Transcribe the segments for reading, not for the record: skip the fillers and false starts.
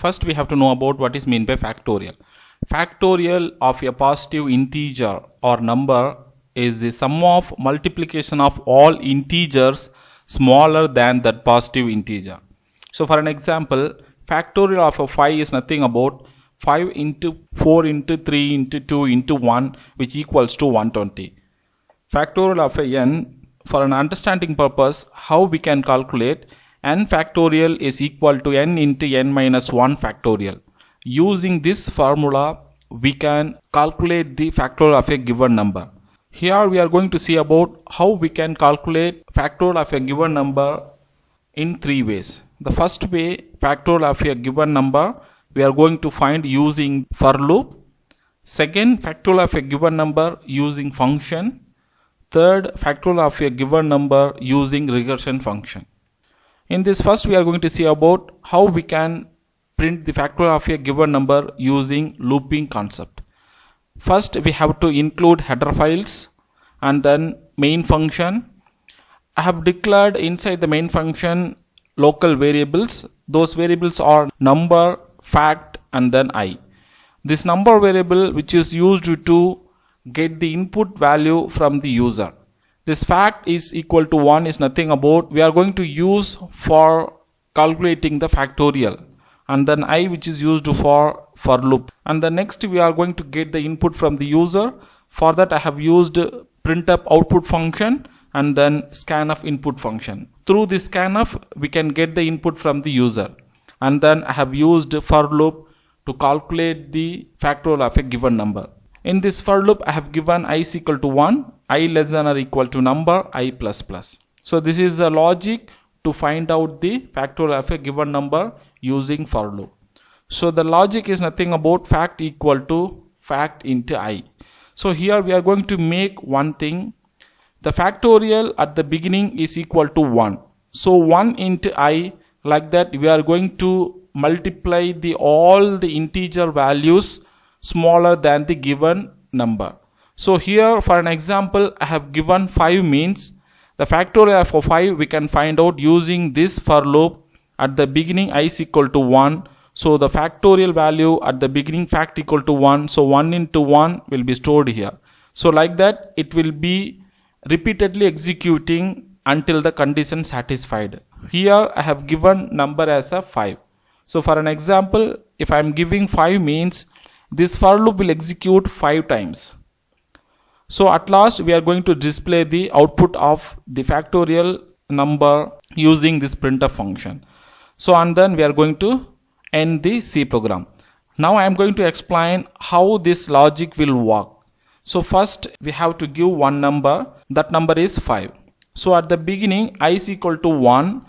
First we have to know about what is meant by factorial. Factorial of a positive integer or number is the sum of multiplication of all integers smaller than that positive integer. So for an example, factorial of a 5 is nothing about 5 into 4 into 3 into 2 into 1, which equals to 120. Factorial of a n, for an understanding purpose, how we can calculate n factorial is equal to n into n minus 1 factorial. Using this formula, we can calculate the factorial of a given number. Here we are going to see about how we can calculate factorial of a given number in three ways. The first way, factorial of a given number, we are going to find using for loop. Second, factorial of a given number using function. Third, factorial of a given number using recursion function. In this first, we are going to see about how we can print the factorial of a given number using looping concept. First, we have to include header files and then main function. I have declared inside the main function local variables. Those variables are number, fact and then I. This number variable which is used to get the input value from the user. This fact is equal to 1 is nothing about we are going to use for calculating the factorial, and then I which is used for loop. And the next we are going to get the input from the user. For that I have used printf output function and then scanf input function. Through this scanf we can get the input from the user, and then I have used for loop to calculate the factorial of a given number. In this for loop I have given I is equal to 1, I less than or equal to number, I plus plus. So this is the logic to find out the factorial of a given number using for loop. So the logic is nothing about fact equal to fact into I. So here we are going to make one thing. The factorial at the beginning is equal to 1. So 1 into I, like that we are going to multiply all the integer values smaller than the given number. So here for an example I have given 5 means the factorial of 5 we can find out using this for loop. At the beginning I is equal to 1. So the factorial value at the beginning fact equal to 1. So 1 into 1 will be stored here. So like that it will be repeatedly executing until the condition satisfied. Here I have given number as a 5. So for an example, if I am giving 5 means this for loop will execute 5 times. So at last we are going to display the output of the factorial number using this printf function. So and then we are going to end the C program. Now I am going to explain how this logic will work. So first we have to give one number, that number is 5. So at the beginning I is equal to 1.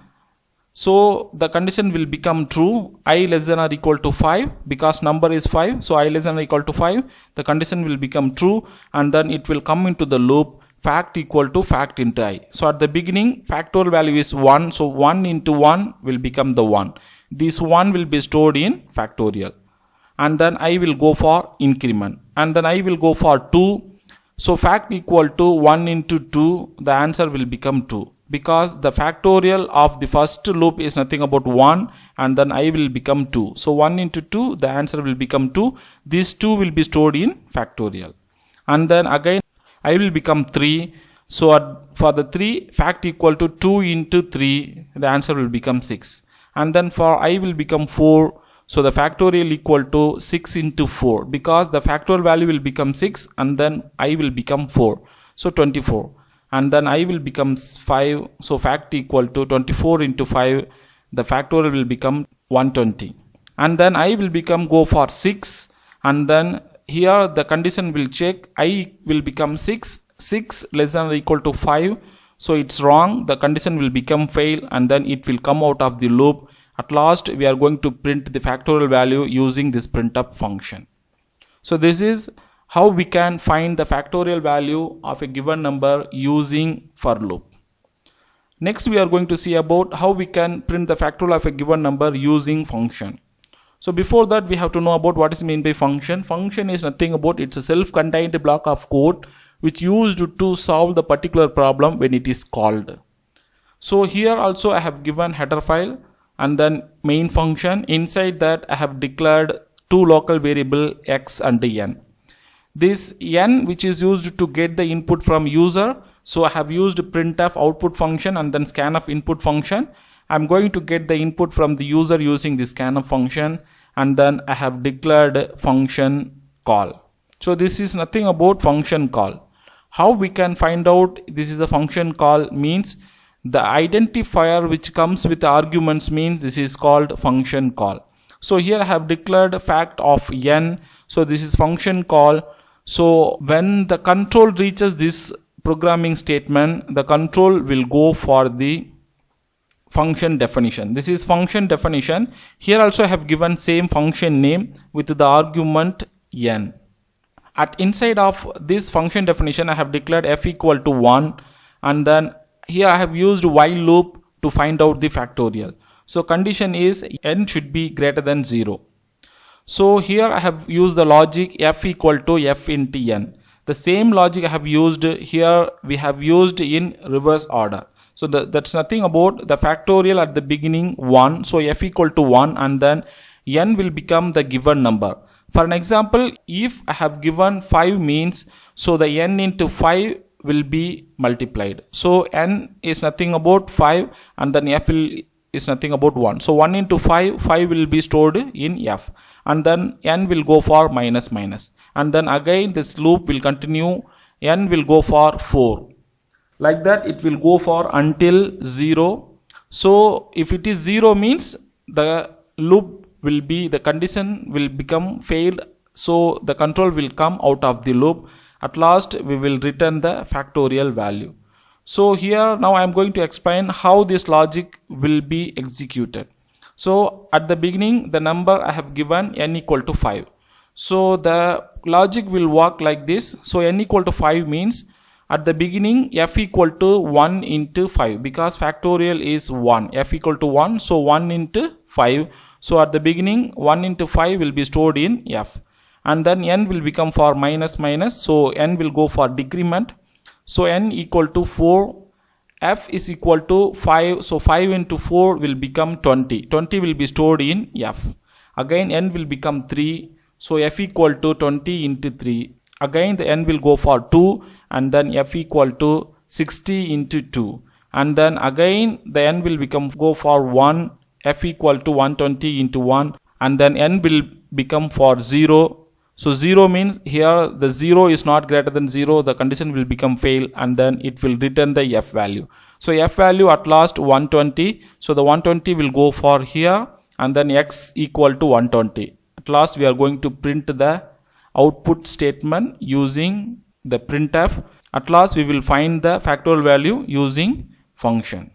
So the condition will become true, I less than or equal to 5, because number is 5. So I less than or equal to 5, the condition will become true, and then it will come into the loop fact equal to fact into I. So at the beginning factorial value is 1. So 1 into 1 will become the 1. This 1 will be stored in factorial. And then I will go for increment. And then I will go for 2. So fact equal to 1 into 2, the answer will become 2. Because the factorial of the first loop is nothing about 1, and then I will become 2. So 1 into 2, the answer will become 2. This 2 will be stored in factorial. And then again I will become 3. So for the 3, fact equal to 2 into 3, the answer will become 6. And then for I will become 4. So the factorial equal to 6 into 4, because the factorial value will become 6 and then I will become 4. So 24. And then I will become 5. So fact equal to 24 into 5, the factorial will become 120. And then I will go for 6, and then here the condition will check, I will become 6, 6 less than or equal to 5. So it's wrong, the condition will become fail, and then it will come out of the loop. At last we are going to print the factorial value using this printf function. So this is how we can find the factorial value of a given number using for loop. Next we are going to see about how we can print the factorial of a given number using function. So before that we have to know about what is meant by function. Function is nothing about, it's a self-contained block of code which used to solve the particular problem when it is called. So here also I have given header file, and then main function. Inside that I have declared two local variable x and n. This n which is used to get the input from user, so I have used printf output function and then scanf input function. I'm going to get the input from the user using this scanf function, and then I have declared function call. So this is nothing about function call. How we can find out this is a function call means the identifier which comes with the arguments means this is called function call. So here I have declared fact of n, so this is function call. So when the control reaches this programming statement, the control will go for the function definition. This is function definition. Here also I have given same function name with the argument n. At inside of this function definition I have declared f equal to 1, and then here I have used while loop to find out the factorial. So condition is n should be greater than 0. So here I have used the logic f equal to f into n. The same logic I have used here, we have used in reverse order. So that's nothing about the factorial at the beginning 1. So f equal to 1, and then n will become the given number. For an example, if I have given 5 means, so the n into 5 will be multiplied. So n is nothing about 5, and then f is nothing about 1. So 1 into 5, 5 will be stored in f, and then n will go for minus minus, and then again this loop will continue, n will go for 4. Like that it will go for until 0. So if it is 0 means the loop will be, the condition will become failed, so the control will come out of the loop. At last we will return the factorial value. So here now I am going to explain how this logic will be executed. So at the beginning the number I have given n equal to 5. So the logic will work like this. So n equal to 5 means at the beginning f equal to 1 into 5, because factorial is 1, f equal to 1, so 1 into 5. So at the beginning 1 into 5 will be stored in f, and then n will become for minus minus, so n will go for decrement. So n equal to 4, f is equal to 5, so 5 into 4 will become 20. 20 will be stored in f. Again n will become 3, so f equal to 20 into 3. Again the n will go for 2, and then f equal to 60 into 2. And then again the n will go for 1, f equal to 120 into 1, and then n will become for 0. So 0 means here the 0 is not greater than 0, the condition will become fail, and then it will return the f value. So f value at last 120, so the 120 will go for here, and then x equal to 120. At last we are going to print the output statement using the printf. At last we will find the factorial value using function.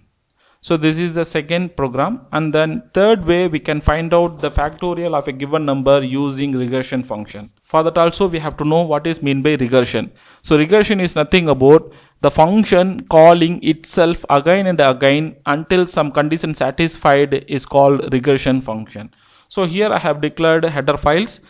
So this is the second program, and then third way we can find out the factorial of a given number using recursion function. For that also we have to know what is meant by recursion. So recursion is nothing about the function calling itself again and again until some condition satisfied is called recursion function. So here I have declared header files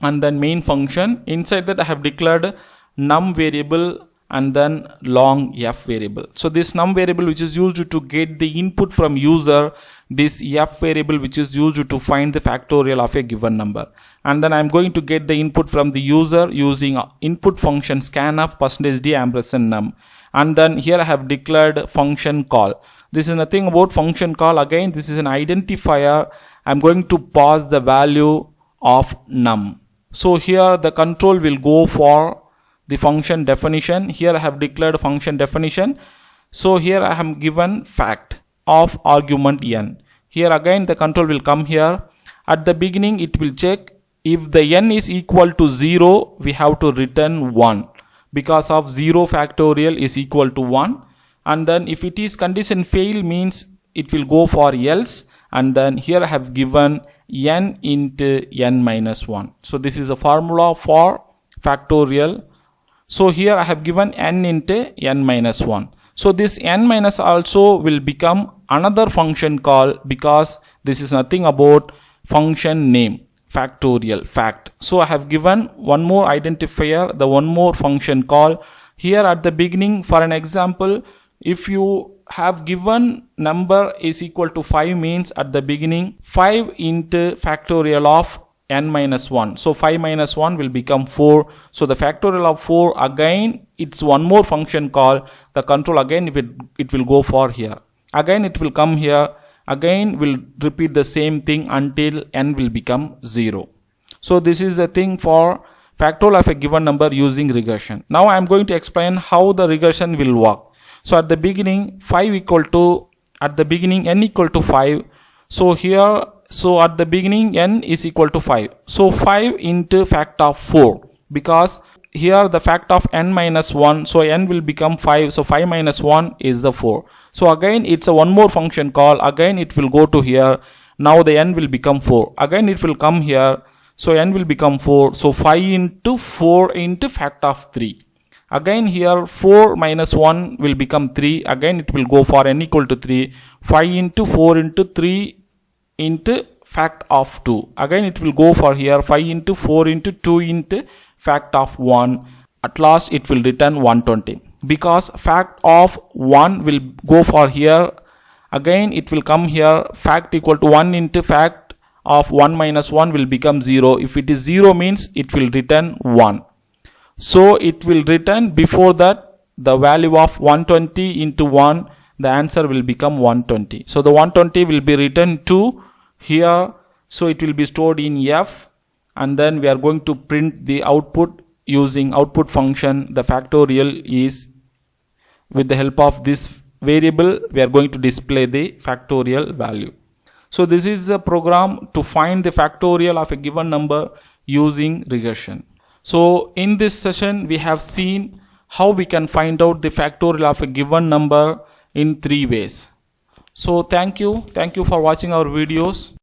and then main function. Inside that I have declared num variable and then long f variable. So this num variable which is used to get the input from user, this f variable which is used to find the factorial of a given number, and then I am going to get the input from the user using input function scanf %d ampersand num, and then here I have declared function call. This is nothing about function call. Again this is an identifier. I am going to pass the value of num. So here the control will go for the function definition. Here I have declared function definition. So here I have given fact of argument n. Here again the control will come here. At the beginning it will check if the n is equal to 0, we have to return 1 because of 0 factorial is equal to 1. And then if it is condition fail means it will go for else, and then here I have given n into n minus 1. So this is a formula for factorial. So here I have given n into n minus 1. So this n minus also will become another function call because this is nothing about function name, factorial, fact. So I have given one more identifier, the one more function call. Here at the beginning, for an example, if you have given number is equal to 5 means at the beginning 5 into factorial of n minus 1. So 5 minus 1 will become 4. So the factorial of 4, again it's one more function called the control. Again it will go for here. Again it will come here. Again will repeat the same thing until n will become 0. So this is the thing for factorial of a given number using regression. Now I am going to explain how the regression will work. So at the beginning n equal to 5. So here, so at the beginning n is equal to 5. So 5 into fact of 4, because here the fact of n minus 1, so n will become 5. So 5 minus 1 is the 4. So again it's a one more function call. Again it will go to here. Now the n will become 4. Again it will come here. So n will become 4. So 5 into 4 into fact of 3. Again here 4 minus 1 will become 3. Again it will go for n equal to 3. 5 into 4 into 3 into fact of 2. Again it will go for here 5 into 4 into 2 into fact of 1. At last it will return 120. Because fact of 1 will go for here. Again it will come here fact equal to 1 into fact of 1 minus 1 will become 0. If it is 0 means it will return 1. So it will return before that the value of 120 into 1, the answer will become 120. So the 120 will be written to here. So it will be stored in F, and then we are going to print the output using output function. The factorial is with the help of this variable, we are going to display the factorial value. So this is a program to find the factorial of a given number using regression. So in this session we have seen how we can find out the factorial of a given number in 3 ways. So thank you for watching our videos.